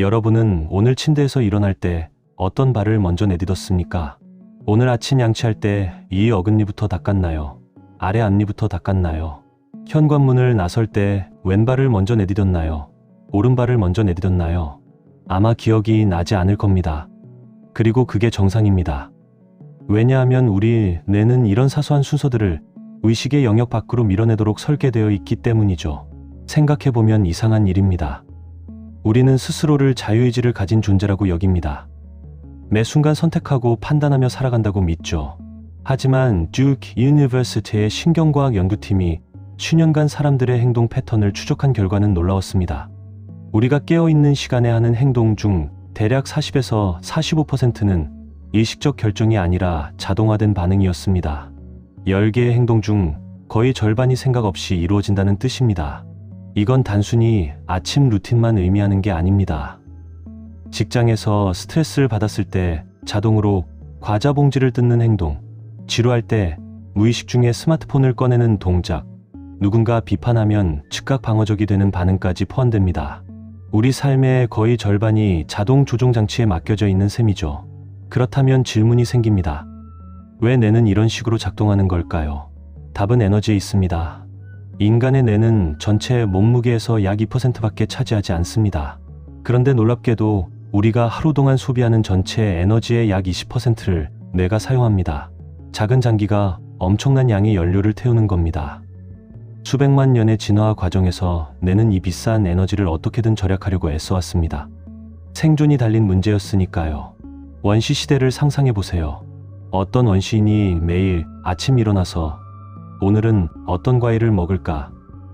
여러분은 오늘 침대에서 일어날 때 어떤 발을 먼저 내딛었습니까? 오늘 아침 양치할 때 이 어금니부터 닦았나요? 아래 앞니부터 닦았나요? 현관문을 나설 때 왼발을 먼저 내딛었나요? 오른발을 먼저 내딛었나요? 아마 기억이 나지 않을 겁니다. 그리고 그게 정상입니다. 왜냐하면 우리 뇌는 이런 사소한 순서들을 의식의 영역 밖으로 밀어내도록 설계되어 있기 때문이죠. 생각해보면 이상한 일입니다. 우리는 스스로를 자유의지를 가진 존재라고 여깁니다. 매 순간 선택하고 판단하며 살아간다고 믿죠. 하지만 듀크 유니버시티의 신경과학 연구팀이 수년간 사람들의 행동 패턴을 추적한 결과는 놀라웠습니다. 우리가 깨어있는 시간에 하는 행동 중 대략 40에서 45%는 의식적 결정이 아니라 자동화된 반응이었습니다. 10개의 행동 중 거의 절반이 생각 없이 이루어진다는 뜻입니다. 이건 단순히 아침 루틴만 의미하는 게 아닙니다. 직장에서 스트레스를 받았을 때 자동으로 과자 봉지를 뜯는 행동, 지루할 때 무의식 중에 스마트폰을 꺼내는 동작, 누군가 비판하면 즉각 방어적이 되는 반응까지 포함됩니다. 우리 삶의 거의 절반이 자동 조종 장치에 맡겨져 있는 셈이죠. 그렇다면 질문이 생깁니다. 왜 뇌는 이런 식으로 작동하는 걸까요? 답은 에너지에 있습니다. 인간의 뇌는 전체 몸무게에서 약 2%밖에 차지하지 않습니다. 그런데 놀랍게도 우리가 하루 동안 소비하는 전체 에너지의 약 20%를 뇌가 사용합니다. 작은 장기가 엄청난 양의 연료를 태우는 겁니다. 수백만 년의 진화 과정에서 뇌는 이 비싼 에너지를 어떻게든 절약하려고 애써왔습니다. 생존이 달린 문제였으니까요. 원시 시대를 상상해보세요. 어떤 원시인이 매일 아침 일어나서 오늘은 어떤 과일을 먹을까?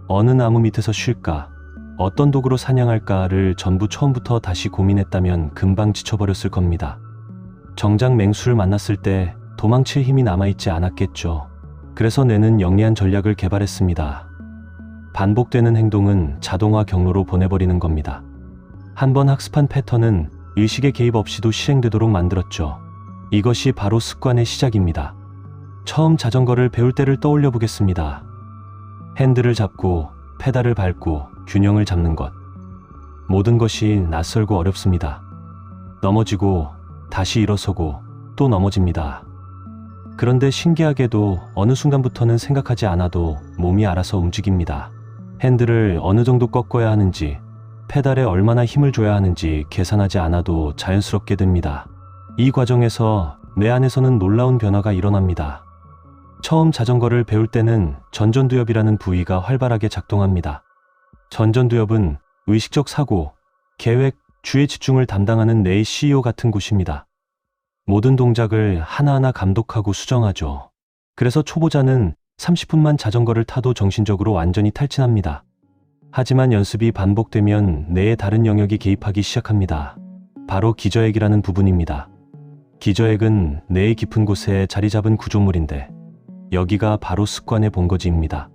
어느 나무 밑에서 쉴까? 어떤 도구로 사냥할까를 전부 처음부터 다시 고민했다면 금방 지쳐버렸을 겁니다. 정작 맹수를 만났을 때 도망칠 힘이 남아있지 않았겠죠. 그래서 뇌는 영리한 전략을 개발했습니다. 반복되는 행동은 자동화 경로로 보내버리는 겁니다. 한번 학습한 패턴은 의식의 개입 없이도 실행되도록 만들었죠. 이것이 바로 습관의 시작입니다. 처음 자전거를 배울 때를 떠올려 보겠습니다. 핸들을 잡고 페달을 밟고 균형을 잡는 것. 모든 것이 낯설고 어렵습니다. 넘어지고 다시 일어서고 또 넘어집니다. 그런데 신기하게도 어느 순간부터는 생각하지 않아도 몸이 알아서 움직입니다. 핸들을 어느 정도 꺾어야 하는지, 페달에 얼마나 힘을 줘야 하는지 계산하지 않아도 자연스럽게 됩니다. 이 과정에서 뇌 안에서는 놀라운 변화가 일어납니다. 처음 자전거를 배울 때는 전전두엽이라는 부위가 활발하게 작동합니다. 전전두엽은 의식적 사고, 계획, 주의 집중을 담당하는 뇌의 CEO 같은 곳입니다. 모든 동작을 하나하나 감독하고 수정하죠. 그래서 초보자는 30분만 자전거를 타도 정신적으로 완전히 탈진합니다. 하지만 연습이 반복되면 뇌의 다른 영역이 개입하기 시작합니다. 바로 기저핵이라는 부분입니다. 기저핵은 뇌의 깊은 곳에 자리 잡은 구조물인데 여기가 바로 습관의 본거지입니다.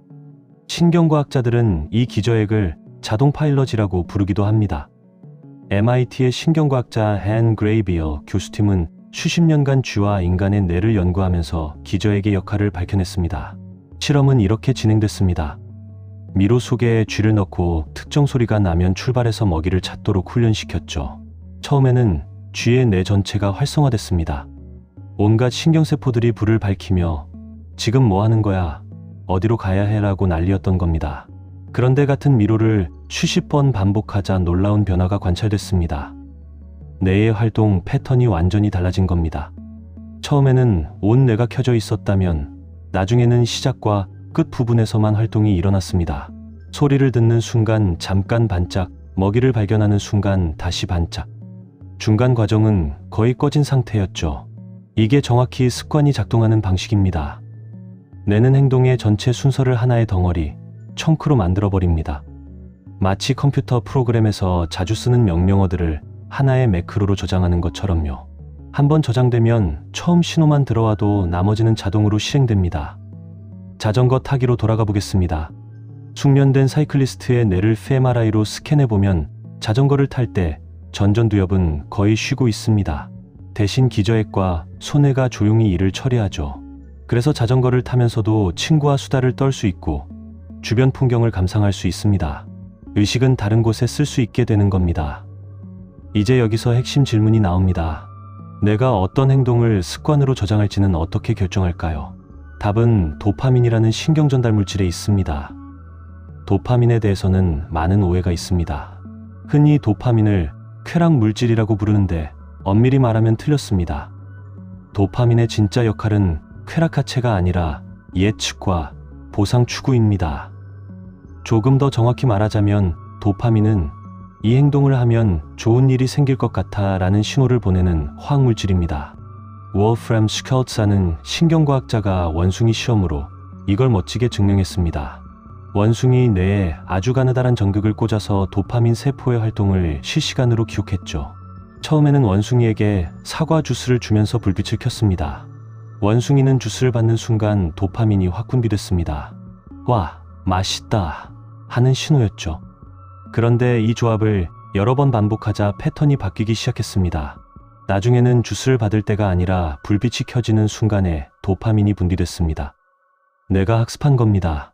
신경과학자들은 이 기저핵을 자동 파일럿이라고 부르기도 합니다. MIT의 신경과학자 앤 그레이비어 교수팀은 수십 년간 쥐와 인간의 뇌를 연구하면서 기저핵의 역할을 밝혀냈습니다. 실험은 이렇게 진행됐습니다. 미로 속에 쥐를 넣고 특정 소리가 나면 출발해서 먹이를 찾도록 훈련시켰죠. 처음에는 쥐의 뇌 전체가 활성화됐습니다. 온갖 신경세포들이 불을 밝히며 지금 뭐 하는 거야? 어디로 가야 해? 라고 난리였던 겁니다. 그런데 같은 미로를 수십 번 반복하자 놀라운 변화가 관찰됐습니다. 뇌의 활동 패턴이 완전히 달라진 겁니다. 처음에는 온 뇌가 켜져 있었다면 나중에는 시작과 끝 부분에서만 활동이 일어났습니다. 소리를 듣는 순간 잠깐 반짝, 먹이를 발견하는 순간 다시 반짝. 중간 과정은 거의 꺼진 상태였죠. 이게 정확히 습관이 작동하는 방식입니다. 뇌는 행동의 전체 순서를 하나의 덩어리, 청크로 만들어버립니다. 마치 컴퓨터 프로그램에서 자주 쓰는 명령어들을 하나의 매크로로 저장하는 것처럼요. 한번 저장되면 처음 신호만 들어와도 나머지는 자동으로 실행됩니다. 자전거 타기로 돌아가 보겠습니다. 숙련된 사이클리스트의 뇌를 fMRI로 스캔해보면 자전거를 탈 때 전전두엽은 거의 쉬고 있습니다. 대신 기저핵과 소뇌가 조용히 일을 처리하죠. 그래서 자전거를 타면서도 친구와 수다를 떨 수 있고 주변 풍경을 감상할 수 있습니다. 의식은 다른 곳에 쓸 수 있게 되는 겁니다. 이제 여기서 핵심 질문이 나옵니다. 내가 어떤 행동을 습관으로 저장할지는 어떻게 결정할까요? 답은 도파민이라는 신경전달 물질에 있습니다. 도파민에 대해서는 많은 오해가 있습니다. 흔히 도파민을 쾌락 물질이라고 부르는데 엄밀히 말하면 틀렸습니다. 도파민의 진짜 역할은 쾌락하체가 아니라 예측과 보상 추구입니다. 조금 더 정확히 말하자면 도파민은 이 행동을 하면 좋은 일이 생길 것 같아 라는 신호를 보내는 화학물질입니다. 월프람 슈켈츠라는 신경과학자가 원숭이 시험으로 이걸 멋지게 증명했습니다. 원숭이 뇌에 아주 가느다란 전극을 꽂아서 도파민 세포의 활동을 실시간으로 기록했죠. 처음에는 원숭이에게 사과 주스를 주면서 불빛을 켰습니다. 원숭이는 주스를 받는 순간 도파민이 확 분비됐습니다. 와, 맛있다 하는 신호였죠. 그런데 이 조합을 여러 번 반복하자 패턴이 바뀌기 시작했습니다. 나중에는 주스를 받을 때가 아니라 불빛이 켜지는 순간에 도파민이 분비됐습니다. 내가 학습한 겁니다.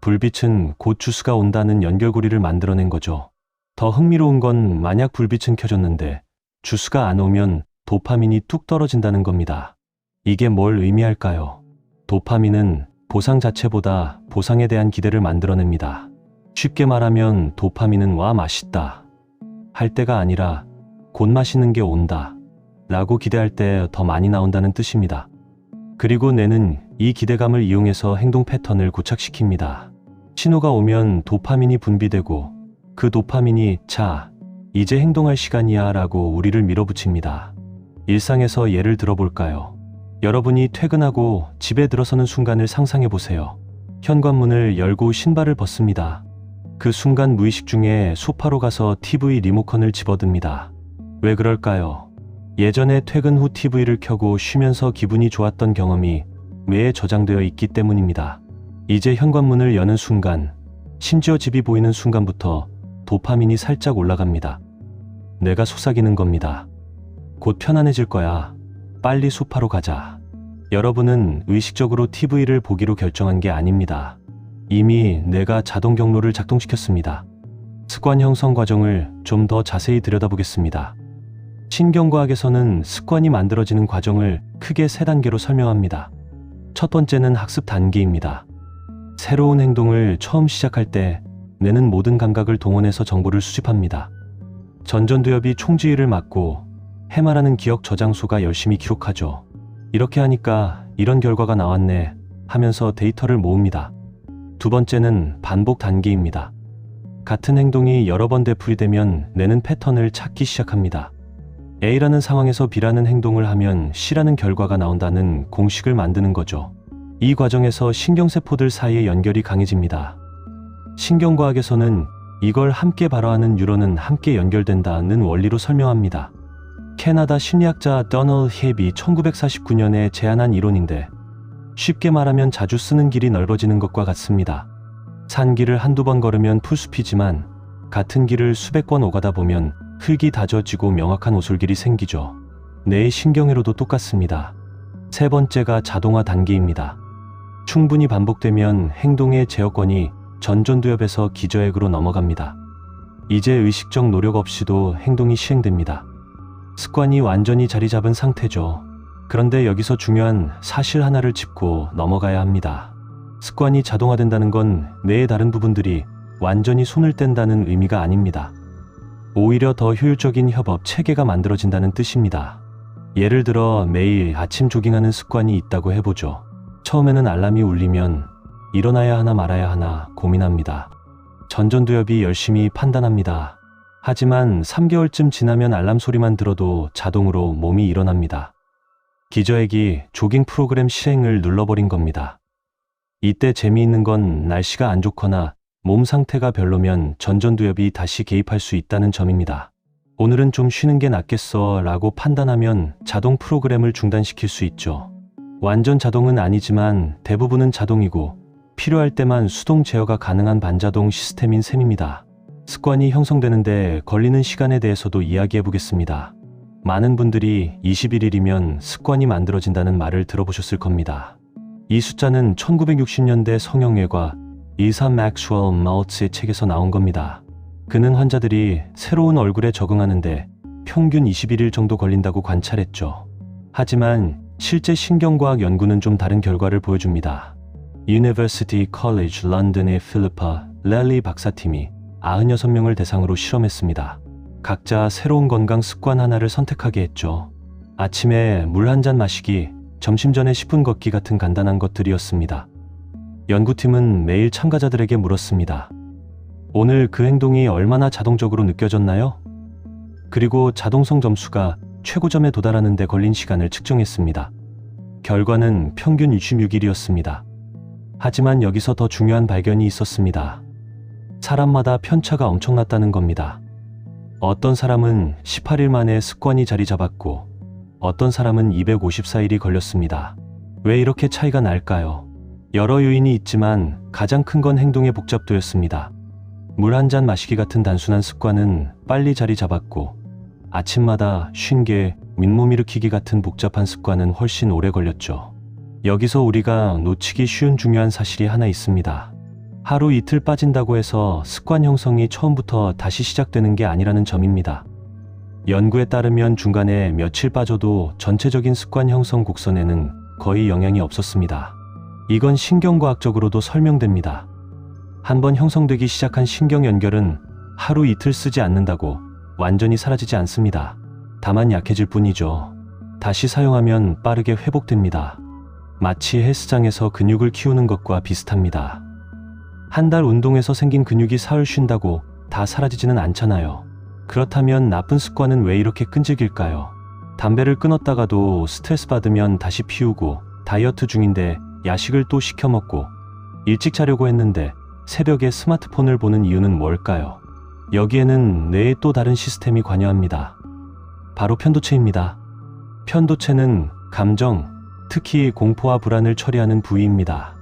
불빛은 곧 주스가 온다는 연결고리를 만들어낸 거죠. 더 흥미로운 건 만약 불빛은 켜졌는데 주스가 안 오면 도파민이 뚝 떨어진다는 겁니다. 이게 뭘 의미할까요? 도파민은 보상 자체보다 보상에 대한 기대를 만들어냅니다. 쉽게 말하면 도파민은 와 맛있다 할 때가 아니라 곧 맛있는 게 온다 라고 기대할 때 더 많이 나온다는 뜻입니다. 그리고 뇌는 이 기대감을 이용해서 행동 패턴을 고착시킵니다. 신호가 오면 도파민이 분비되고 그 도파민이 자, 이제 행동할 시간이야 라고 우리를 밀어붙입니다. 일상에서 예를 들어볼까요? 여러분이 퇴근하고 집에 들어서는 순간을 상상해 보세요. 현관문을 열고 신발을 벗습니다. 그 순간 무의식 중에 소파로 가서 TV 리모컨을 집어듭니다. 왜 그럴까요? 예전에 퇴근 후 TV를 켜고 쉬면서 기분이 좋았던 경험이 뇌에 저장되어 있기 때문입니다. 이제 현관문을 여는 순간, 심지어 집이 보이는 순간부터 도파민이 살짝 올라갑니다. 내가 속삭이는 겁니다. 곧 편안해질 거야. 빨리 소파로 가자. 여러분은 의식적으로 TV를 보기로 결정한 게 아닙니다. 이미 뇌가 자동 경로를 작동시켰습니다. 습관 형성 과정을 좀 더 자세히 들여다보겠습니다. 신경과학에서는 습관이 만들어지는 과정을 크게 3단계로 설명합니다. 첫 번째는 학습 단계입니다. 새로운 행동을 처음 시작할 때 뇌는 모든 감각을 동원해서 정보를 수집합니다. 전전두엽이 총지휘를 맡고 해마라는 기억 저장소가 열심히 기록하죠. 이렇게 하니까 이런 결과가 나왔네 하면서 데이터를 모읍니다. 두 번째는 반복 단계입니다. 같은 행동이 여러 번 되풀이되면 뇌는 패턴을 찾기 시작합니다. A라는 상황에서 B라는 행동을 하면 C라는 결과가 나온다는 공식을 만드는 거죠. 이 과정에서 신경세포들 사이의 연결이 강해집니다. 신경과학에서는 이걸 함께 발화하는 뉴런은 함께 연결된다는 원리로 설명합니다. 캐나다 심리학자 더널 헵이 1949년에 제안한 이론인데 쉽게 말하면 자주 쓰는 길이 넓어지는 것과 같습니다. 산길을 한두 번 걸으면 풀숲이지만 같은 길을 수백 번 오가다 보면 흙이 다져지고 명확한 오솔길이 생기죠. 뇌의 신경회로도 똑같습니다. 세 번째가 자동화 단계입니다. 충분히 반복되면 행동의 제어권이 전전두엽에서 기저핵으로 넘어갑니다. 이제 의식적 노력 없이도 행동이 시행됩니다. 습관이 완전히 자리 잡은 상태죠. 그런데 여기서 중요한 사실 하나를 짚고 넘어가야 합니다. 습관이 자동화된다는 건 뇌의 다른 부분들이 완전히 손을 뗀다는 의미가 아닙니다. 오히려 더 효율적인 협업 체계가 만들어진다는 뜻입니다. 예를 들어 매일 아침 조깅하는 습관이 있다고 해보죠. 처음에는 알람이 울리면 일어나야 하나 말아야 하나 고민합니다. 전전두엽이 열심히 판단합니다. 하지만 3개월쯤 지나면 알람 소리만 들어도 자동으로 몸이 일어납니다. 기저핵이 조깅 프로그램 실행을 눌러버린 겁니다. 이때 재미있는 건 날씨가 안 좋거나 몸 상태가 별로면 전전두엽이 다시 개입할 수 있다는 점입니다. 오늘은 좀 쉬는 게 낫겠어 라고 판단하면 자동 프로그램을 중단시킬 수 있죠. 완전 자동은 아니지만 대부분은 자동이고 필요할 때만 수동 제어가 가능한 반자동 시스템인 셈입니다. 습관이 형성되는데 걸리는 시간에 대해서도 이야기해 보겠습니다. 많은 분들이 21일이면 습관이 만들어진다는 말을 들어보셨을 겁니다. 이 숫자는 1960년대 성형외과 의사 맥스웰 마우츠의 책에서 나온 겁니다. 그는 환자들이 새로운 얼굴에 적응하는데 평균 21일 정도 걸린다고 관찰했죠. 하지만 실제 신경과학 연구는 좀 다른 결과를 보여줍니다. University College London의 필리파 렐리 박사팀이 96명을 대상으로 실험했습니다. 각자 새로운 건강 습관 하나를 선택하게 했죠. 아침에 물 한 잔 마시기, 점심 전에 10분 걷기 같은 간단한 것들이었습니다. 연구팀은 매일 참가자들에게 물었습니다. 오늘 그 행동이 얼마나 자동적으로 느껴졌나요? 그리고 자동성 점수가 최고점에 도달하는 데 걸린 시간을 측정했습니다. 결과는 평균 26일이었습니다. 하지만 여기서 더 중요한 발견이 있었습니다. 사람마다 편차가 엄청났다는 겁니다. 어떤 사람은 18일 만에 습관이 자리 잡았고 어떤 사람은 254일이 걸렸습니다. 왜 이렇게 차이가 날까요? 여러 요인이 있지만 가장 큰 건 행동의 복잡도였습니다. 물 한 잔 마시기 같은 단순한 습관은 빨리 자리 잡았고 아침마다 쉰게 민몸 일으키기 같은 복잡한 습관은 훨씬 오래 걸렸죠. 여기서 우리가 놓치기 쉬운 중요한 사실이 하나 있습니다. 하루 이틀 빠진다고 해서 습관 형성이 처음부터 다시 시작되는 게 아니라는 점입니다. 연구에 따르면 중간에 며칠 빠져도 전체적인 습관 형성 곡선에는 거의 영향이 없었습니다. 이건 신경과학적으로도 설명됩니다. 한번 형성되기 시작한 신경 연결은 하루 이틀 쓰지 않는다고 완전히 사라지지 않습니다. 다만 약해질 뿐이죠. 다시 사용하면 빠르게 회복됩니다. 마치 헬스장에서 근육을 키우는 것과 비슷합니다. 한 달 운동해서 생긴 근육이 사흘 쉰다고 다 사라지지는 않잖아요. 그렇다면 나쁜 습관은 왜 이렇게 끈질길까요? 담배를 끊었다가도 스트레스 받으면 다시 피우고, 다이어트 중인데 야식을 또 시켜 먹고, 일찍 자려고 했는데 새벽에 스마트폰을 보는 이유는 뭘까요? 여기에는 뇌의 또 다른 시스템이 관여합니다. 바로 편도체입니다. 편도체는 감정, 특히 공포와 불안을 처리하는 부위입니다.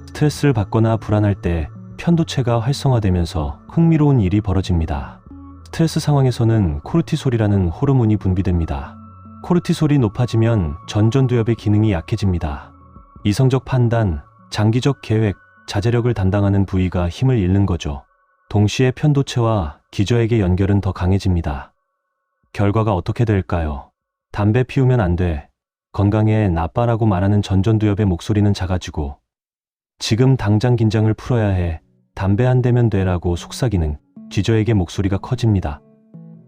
스트레스를 받거나 불안할 때 편도체가 활성화되면서 흥미로운 일이 벌어집니다. 스트레스 상황에서는 코르티솔이라는 호르몬이 분비됩니다. 코르티솔이 높아지면 전전두엽의 기능이 약해집니다. 이성적 판단, 장기적 계획, 자제력을 담당하는 부위가 힘을 잃는 거죠. 동시에 편도체와 기저액의 연결은 더 강해집니다. 결과가 어떻게 될까요? 담배 피우면 안 돼. 건강에 나빠라고 말하는 전전두엽의 목소리는 작아지고, 지금 당장 긴장을 풀어야 해. 담배 안 대면 돼라고 속삭이는 기저액의 목소리가 커집니다.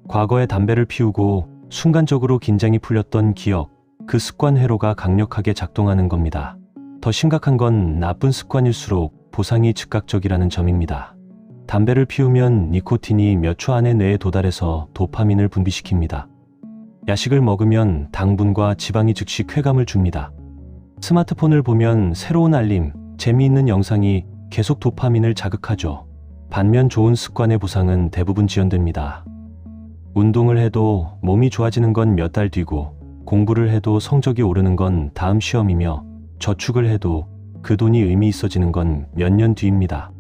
과거에 담배를 피우고 순간적으로 긴장이 풀렸던 기억, 그 습관 회로가 강력하게 작동하는 겁니다. 더 심각한 건 나쁜 습관일수록 보상이 즉각적이라는 점입니다. 담배를 피우면 니코틴이 몇 초 안에 뇌에 도달해서 도파민을 분비시킵니다. 야식을 먹으면 당분과 지방이 즉시 쾌감을 줍니다. 스마트폰을 보면 새로운 알림, 재미있는 영상이 계속 도파민을 자극하죠. 반면 좋은 습관의 보상은 대부분 지연됩니다. 운동을 해도 몸이 좋아지는 건 몇 달 뒤고, 공부를 해도 성적이 오르는 건 다음 시험이며, 저축을 해도 그 돈이 의미 있어지는 건 몇 년 뒤입니다.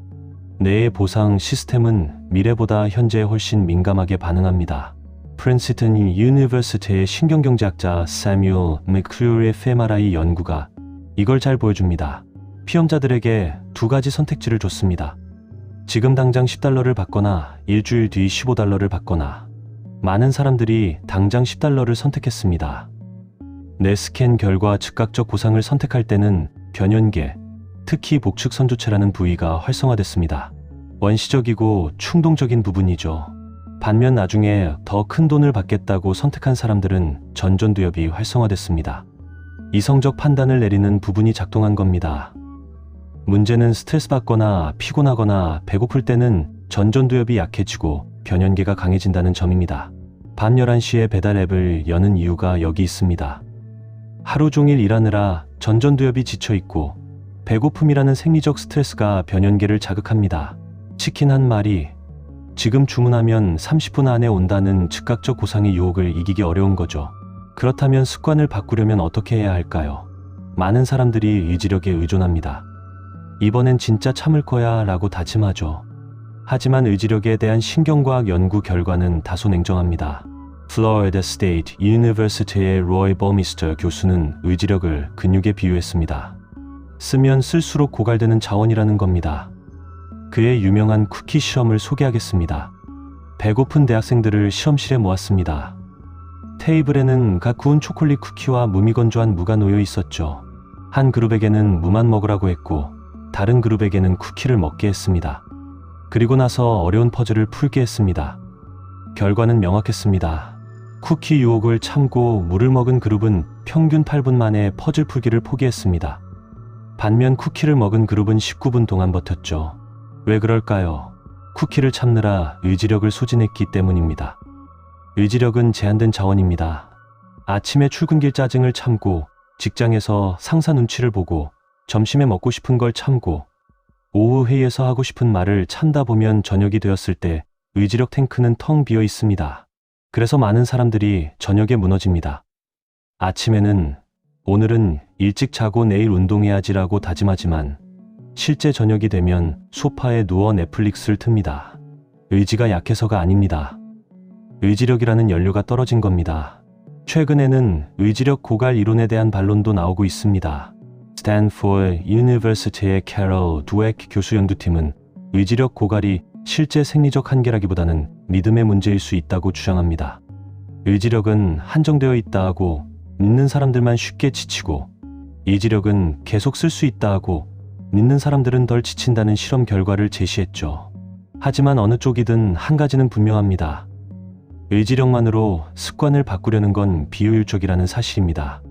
뇌의 보상 시스템은 미래보다 현재에 훨씬 민감하게 반응합니다. 프린스턴 유니버시티의 신경경제학자 사뮤얼 맥클루리의 FMRI 연구가 이걸 잘 보여줍니다. 피험자들에게 두 가지 선택지를 줬습니다. 지금 당장 $10를 받거나 일주일 뒤 $15를 받거나. 많은 사람들이 당장 $10를 선택했습니다. 뇌 스캔 결과 즉각적 보상을 선택할 때는 변연계, 특히 복측 선조체라는 부위가 활성화됐습니다. 원시적이고 충동적인 부분이죠. 반면 나중에 더 큰 돈을 받겠다고 선택한 사람들은 전전두엽이 활성화됐습니다. 이성적 판단을 내리는 부분이 작동한 겁니다. 문제는 스트레스 받거나 피곤하거나 배고플 때는 전전두엽이 약해지고 변연계가 강해진다는 점입니다. 밤 11시에 배달 앱을 여는 이유가 여기 있습니다. 하루 종일 일하느라 전전두엽이 지쳐있고 배고픔이라는 생리적 스트레스가 변연계를 자극합니다. 치킨 한 마리, 지금 주문하면 30분 안에 온다는 즉각적 보상의 유혹을 이기기 어려운 거죠. 그렇다면 습관을 바꾸려면 어떻게 해야 할까요? 많은 사람들이 의지력에 의존합니다. 이번엔 진짜 참을 거야 라고 다짐하죠. 하지만 의지력에 대한 신경과학 연구 결과는 다소 냉정합니다. 플로리다 스테이트 유니버시티의 로이 버미스터 교수는 의지력을 근육에 비유했습니다. 쓰면 쓸수록 고갈되는 자원이라는 겁니다. 그의 유명한 쿠키 실험을 소개하겠습니다. 배고픈 대학생들을 실험실에 모았습니다. 테이블에는 갓 구운 초콜릿 쿠키와 무미건조한 무가 놓여 있었죠. 한 그룹에게는 무만 먹으라고 했고 다른 그룹에게는 쿠키를 먹게 했습니다. 그리고 나서 어려운 퍼즐을 풀게 했습니다. 결과는 명확했습니다. 쿠키 유혹을 참고 물을 먹은 그룹은 평균 8분 만에 퍼즐 풀기를 포기했습니다. 반면 쿠키를 먹은 그룹은 19분 동안 버텼죠. 왜 그럴까요? 쿠키를 참느라 의지력을 소진했기 때문입니다. 의지력은 제한된 자원입니다. 아침에 출근길 짜증을 참고, 직장에서 상사 눈치를 보고, 점심에 먹고 싶은 걸 참고, 오후 회의에서 하고 싶은 말을 참다 보면 저녁이 되었을 때 의지력 탱크는 텅 비어 있습니다. 그래서 많은 사람들이 저녁에 무너집니다. 아침에는 오늘은 일찍 자고 내일 운동해야지라고 다짐하지만 실제 저녁이 되면 소파에 누워 넷플릭스를 틉니다. 의지가 약해서가 아닙니다. 의지력이라는 연료가 떨어진 겁니다. 최근에는 의지력 고갈 이론에 대한 반론도 나오고 있습니다. 스탠포드 유니버시티의 캐럴 두에크 교수 연구팀은 의지력 고갈이 실제 생리적 한계라기보다는 믿음의 문제일 수 있다고 주장합니다. 의지력은 한정되어 있다 하고 믿는 사람들만 쉽게 지치고, 의지력은 계속 쓸 수 있다 하고 믿는 사람들은 덜 지친다는 실험 결과를 제시했죠. 하지만 어느 쪽이든 한 가지는 분명합니다. 의지력만으로 습관을 바꾸려는 건 비효율적이라는 사실입니다.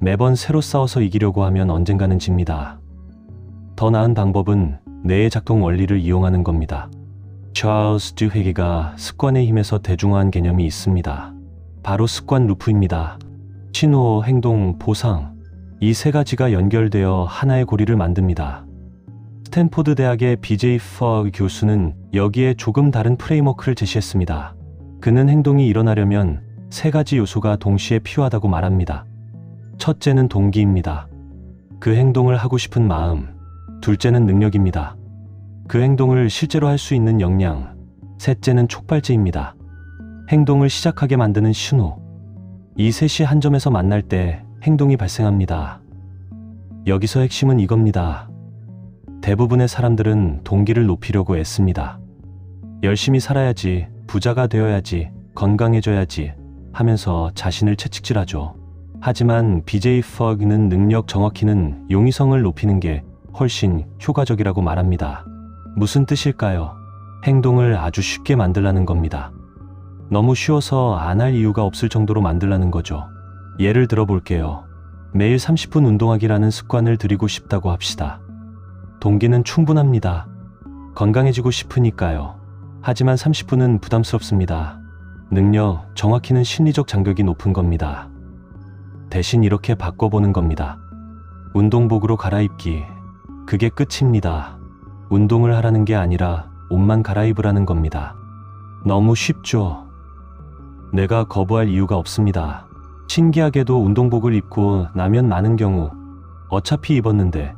매번 새로 싸워서 이기려고 하면 언젠가는 집니다. 더 나은 방법은 뇌의 작동 원리를 이용하는 겁니다. 찰스 듀헤기가 습관의 힘에서 대중화한 개념이 있습니다. 바로 습관 루프입니다. 신호, 행동, 보상, 이 세 가지가 연결되어 하나의 고리를 만듭니다. 스탠포드 대학의 BJ 퍼 교수는 여기에 조금 다른 프레임워크를 제시했습니다. 그는 행동이 일어나려면 세 가지 요소가 동시에 필요하다고 말합니다. 첫째는 동기입니다. 그 행동을 하고 싶은 마음. 둘째는 능력입니다. 그 행동을 실제로 할 수 있는 역량. 셋째는 촉발제입니다. 행동을 시작하게 만드는 신호. 이 셋이 한 점에서 만날 때 행동이 발생합니다. 여기서 핵심은 이겁니다. 대부분의 사람들은 동기를 높이려고 애씁니다. 열심히 살아야지, 부자가 되어야지, 건강해져야지 하면서 자신을 채찍질하죠. 하지만 BJ 퍼그는 능력, 정확히는 용이성을 높이는 게 훨씬 효과적이라고 말합니다. 무슨 뜻일까요? 행동을 아주 쉽게 만들라는 겁니다. 너무 쉬워서 안 할 이유가 없을 정도로 만들라는 거죠. 예를 들어 볼게요. 매일 30분 운동하기라는 습관을 들이고 싶다고 합시다. 동기는 충분합니다. 건강해지고 싶으니까요. 하지만 30분은 부담스럽습니다. 능력, 정확히는 심리적 장벽이 높은 겁니다. 대신 이렇게 바꿔보는 겁니다. 운동복으로 갈아입기. 그게 끝입니다. 운동을 하라는 게 아니라 옷만 갈아입으라는 겁니다. 너무 쉽죠? 내가 거부할 이유가 없습니다. 신기하게도 운동복을 입고 나면 많은 경우 어차피 입었는데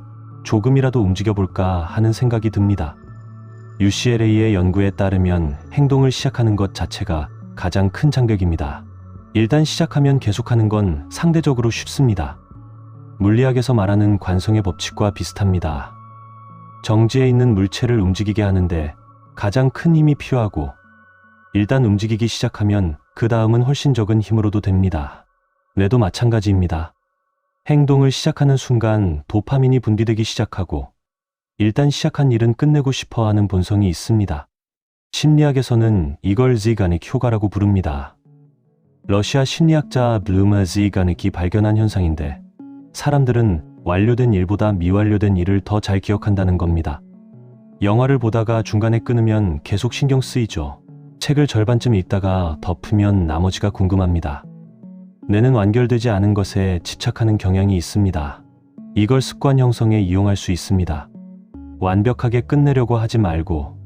조금이라도 움직여볼까 하는 생각이 듭니다. UCLA의 연구에 따르면 행동을 시작하는 것 자체가 가장 큰 장벽입니다. 일단 시작하면 계속하는 건 상대적으로 쉽습니다. 물리학에서 말하는 관성의 법칙과 비슷합니다. 정지해 있는 물체를 움직이게 하는데 가장 큰 힘이 필요하고, 일단 움직이기 시작하면 그 다음은 훨씬 적은 힘으로도 됩니다. 뇌도 마찬가지입니다. 행동을 시작하는 순간 도파민이 분비되기 시작하고, 일단 시작한 일은 끝내고 싶어 하는 본성이 있습니다. 심리학에서는 이걸 지가닉 효과라고 부릅니다. 러시아 심리학자 블루마 지가닉이 발견한 현상인데, 사람들은 완료된 일보다 미완료된 일을 더 잘 기억한다는 겁니다. 영화를 보다가 중간에 끊으면 계속 신경 쓰이죠. 책을 절반쯤 읽다가 덮으면 나머지가 궁금합니다. 뇌는 완결되지 않은 것에 집착하는 경향이 있습니다. 이걸 습관 형성에 이용할 수 있습니다. 완벽하게 끝내려고 하지 말고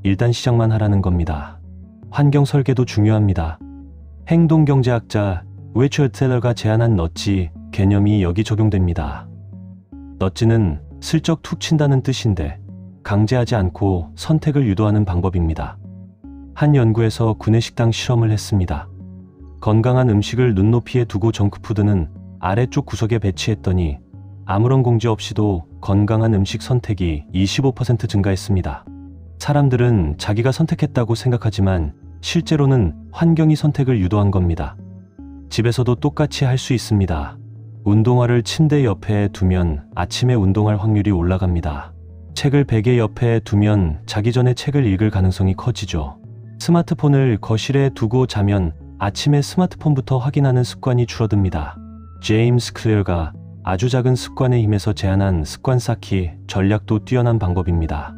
일단 시작만 하라는 겁니다. 환경 설계도 중요합니다. 행동경제학자 리처드 텔러가 제안한 넛지 개념이 여기 적용됩니다. 넛지는 슬쩍 툭 친다는 뜻인데 강제하지 않고 선택을 유도하는 방법입니다. 한 연구에서 구내식당 실험을 했습니다. 건강한 음식을 눈높이에 두고 정크푸드는 아래쪽 구석에 배치했더니 아무런 공지 없이도 건강한 음식 선택이 25% 증가했습니다. 사람들은 자기가 선택했다고 생각하지만 실제로는 환경이 선택을 유도한 겁니다. 집에서도 똑같이 할 수 있습니다. 운동화를 침대 옆에 두면 아침에 운동할 확률이 올라갑니다. 책을 베개 옆에 두면 자기 전에 책을 읽을 가능성이 커지죠. 스마트폰을 거실에 두고 자면 아침에 스마트폰부터 확인하는 습관이 줄어듭니다. 제임스 클리어가 아주 작은 습관의 힘에서 제안한 습관 쌓기 전략도 뛰어난 방법입니다.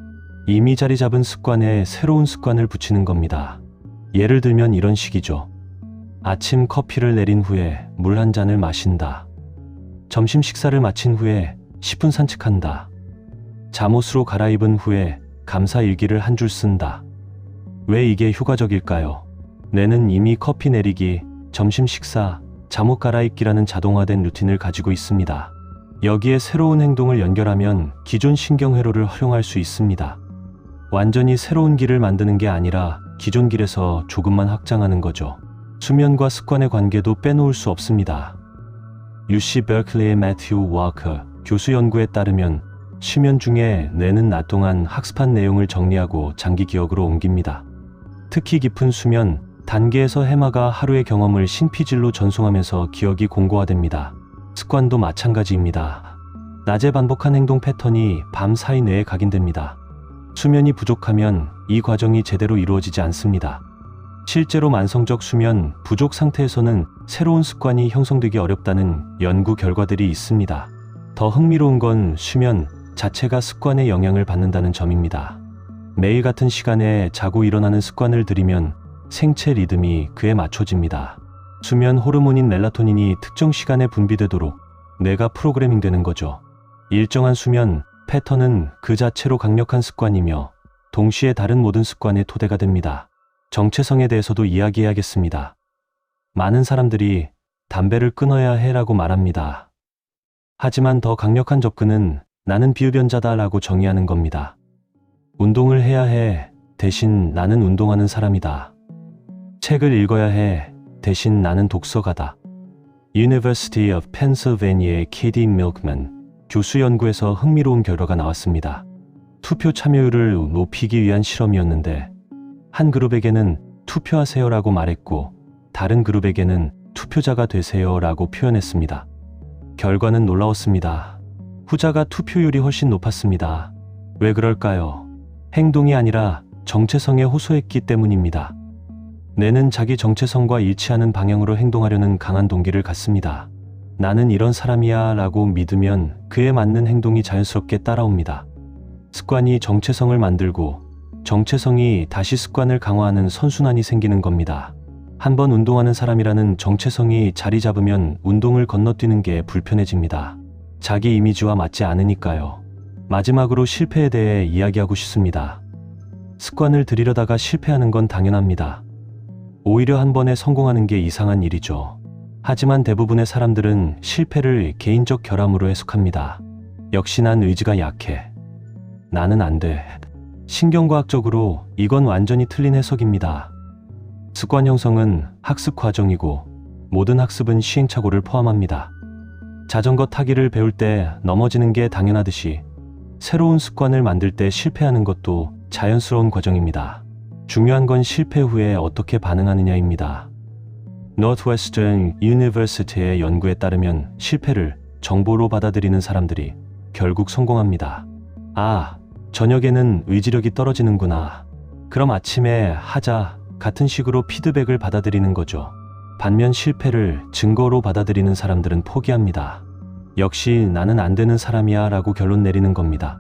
이미 자리 잡은 습관에 새로운 습관을 붙이는 겁니다. 예를 들면 이런 식이죠. 아침 커피를 내린 후에 물 한 잔을 마신다. 점심 식사를 마친 후에 10분 산책한다. 잠옷으로 갈아입은 후에 감사 일기를 한 줄 쓴다. 왜 이게 효과적일까요? 뇌는 이미 커피 내리기, 점심 식사, 잠옷 갈아입기라는 자동화된 루틴을 가지고 있습니다. 여기에 새로운 행동을 연결하면 기존 신경회로를 활용할 수 있습니다. 완전히 새로운 길을 만드는 게 아니라 기존 길에서 조금만 확장하는 거죠. 수면과 습관의 관계도 빼놓을 수 없습니다. UC 베클리의 매튜 워커 교수 연구에 따르면 수면 중에 뇌는 낮 동안 학습한 내용을 정리하고 장기 기억으로 옮깁니다. 특히 깊은 수면 단계에서 해마가 하루의 경험을 신피질로 전송하면서 기억이 공고화됩니다. 습관도 마찬가지입니다. 낮에 반복한 행동 패턴이 밤 사이 뇌에 각인됩니다. 수면이 부족하면 이 과정이 제대로 이루어지지 않습니다. 실제로 만성적 수면 부족 상태에서는 새로운 습관이 형성되기 어렵다는 연구 결과들이 있습니다. 더 흥미로운 건 수면 자체가 습관에 영향을 받는다는 점입니다. 매일 같은 시간에 자고 일어나는 습관을 들이면 생체 리듬이 그에 맞춰집니다. 수면 호르몬인 멜라토닌이 특정 시간에 분비되도록 뇌가 프로그래밍 되는 거죠. 일정한 수면 패턴은 그 자체로 강력한 습관이며 동시에 다른 모든 습관의 토대가 됩니다. 정체성에 대해서도 이야기해야겠습니다. 많은 사람들이 담배를 끊어야 해라고 말합니다. 하지만 더 강력한 접근은 나는 비흡연자다라고 정의하는 겁니다. 운동을 해야 해 대신 나는 운동하는 사람이다. 책을 읽어야 해 대신 나는 독서가다. University of Pennsylvania의 KD 밀크맨 교수 연구에서 흥미로운 결과가 나왔습니다. 투표 참여율을 높이기 위한 실험이었는데 한 그룹에게는 투표하세요라고 말했고 다른 그룹에게는 투표자가 되세요라고 표현했습니다. 결과는 놀라웠습니다. 후자가 투표율이 훨씬 높았습니다. 왜 그럴까요? 행동이 아니라 정체성에 호소했기 때문입니다. 뇌는 자기 정체성과 일치하는 방향으로 행동하려는 강한 동기를 갖습니다. 나는 이런 사람이야 라고 믿으면 그에 맞는 행동이 자연스럽게 따라옵니다. 습관이 정체성을 만들고 정체성이 다시 습관을 강화하는 선순환이 생기는 겁니다. 한번 운동하는 사람이라는 정체성이 자리 잡으면 운동을 건너뛰는 게 불편해집니다. 자기 이미지와 맞지 않으니까요. 마지막으로 실패에 대해 이야기하고 싶습니다. 습관을 들이려다가 실패하는 건 당연합니다. 오히려 한 번에 성공하는 게 이상한 일이죠. 하지만 대부분의 사람들은 실패를 개인적 결함으로 해석합니다. 역시 난 의지가 약해. 나는 안 돼. 신경과학적으로 이건 완전히 틀린 해석입니다. 습관 형성은 학습 과정이고 모든 학습은 시행착오를 포함합니다. 자전거 타기를 배울 때 넘어지는 게 당연하듯이 새로운 습관을 만들 때 실패하는 것도 자연스러운 과정입니다. 중요한 건 실패 후에 어떻게 반응하느냐입니다. Northwestern University의 연구에 따르면 실패를 정보로 받아들이는 사람들이 결국 성공합니다. 아, 저녁에는 의지력이 떨어지는구나. 그럼 아침에 하자 같은 식으로 피드백을 받아들이는 거죠. 반면 실패를 증거로 받아들이는 사람들은 포기합니다. 역시 나는 안 되는 사람이야 라고 결론 내리는 겁니다.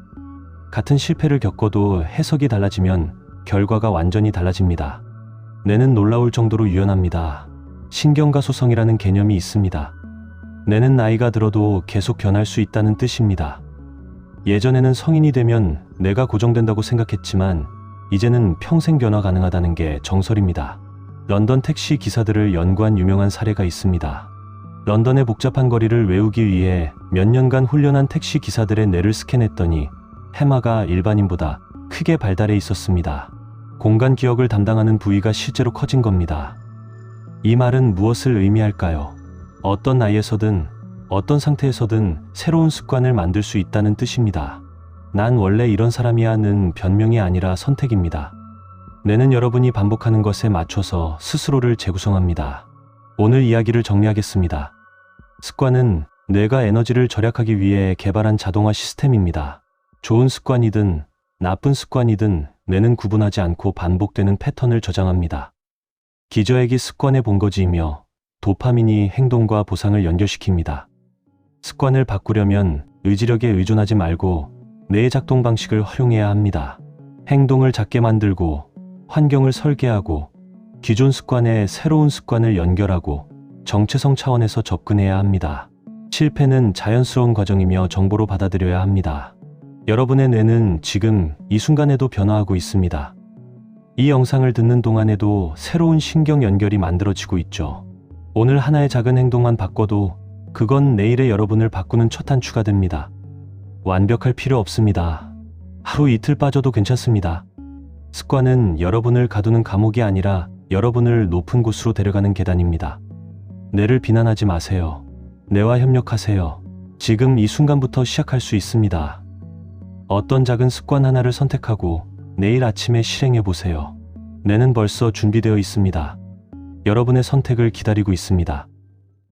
같은 실패를 겪어도 해석이 달라지면 결과가 완전히 달라집니다. 뇌는 놀라울 정도로 유연합니다. 신경가소성이라는 개념이 있습니다. 뇌는 나이가 들어도 계속 변할 수 있다는 뜻입니다. 예전에는 성인이 되면 뇌가 고정된다고 생각했지만 이제는 평생 변화 가능하다는 게 정설입니다. 런던 택시 기사들을 연구한 유명한 사례가 있습니다. 런던의 복잡한 거리를 외우기 위해 몇 년간 훈련한 택시 기사들의 뇌를 스캔했더니 해마가 일반인보다 크게 발달해 있었습니다. 공간 기억을 담당하는 부위가 실제로 커진 겁니다. 이 말은 무엇을 의미할까요? 어떤 나이에서든 어떤 상태에서든 새로운 습관을 만들 수 있다는 뜻입니다. 난 원래 이런 사람이야는 변명이 아니라 선택입니다. 뇌는 여러분이 반복하는 것에 맞춰서 스스로를 재구성합니다. 오늘 이야기를 정리하겠습니다. 습관은 뇌가 에너지를 절약하기 위해 개발한 자동화 시스템입니다. 좋은 습관이든 나쁜 습관이든 뇌는 구분하지 않고 반복되는 패턴을 저장합니다. 기저액이 습관의 본거지이며 도파민이 행동과 보상을 연결시킵니다. 습관을 바꾸려면 의지력에 의존하지 말고 뇌의 작동 방식을 활용해야 합니다. 행동을 작게 만들고 환경을 설계하고 기존 습관에 새로운 습관을 연결하고 정체성 차원에서 접근해야 합니다. 실패는 자연스러운 과정이며 정보로 받아들여야 합니다. 여러분의 뇌는 지금 이 순간에도 변화하고 있습니다. 이 영상을 듣는 동안에도 새로운 신경 연결이 만들어지고 있죠. 오늘 하나의 작은 행동만 바꿔도 그건 내일의 여러분을 바꾸는 첫 한 추가 됩니다. 완벽할 필요 없습니다. 하루 이틀 빠져도 괜찮습니다. 습관은 여러분을 가두는 감옥이 아니라 여러분을 높은 곳으로 데려가는 계단입니다. 뇌를 비난하지 마세요. 뇌와 협력하세요. 지금 이 순간부터 시작할 수 있습니다. 어떤 작은 습관 하나를 선택하고 내일 아침에 실행해 보세요. 뇌는 벌써 준비되어 있습니다. 여러분의 선택을 기다리고 있습니다.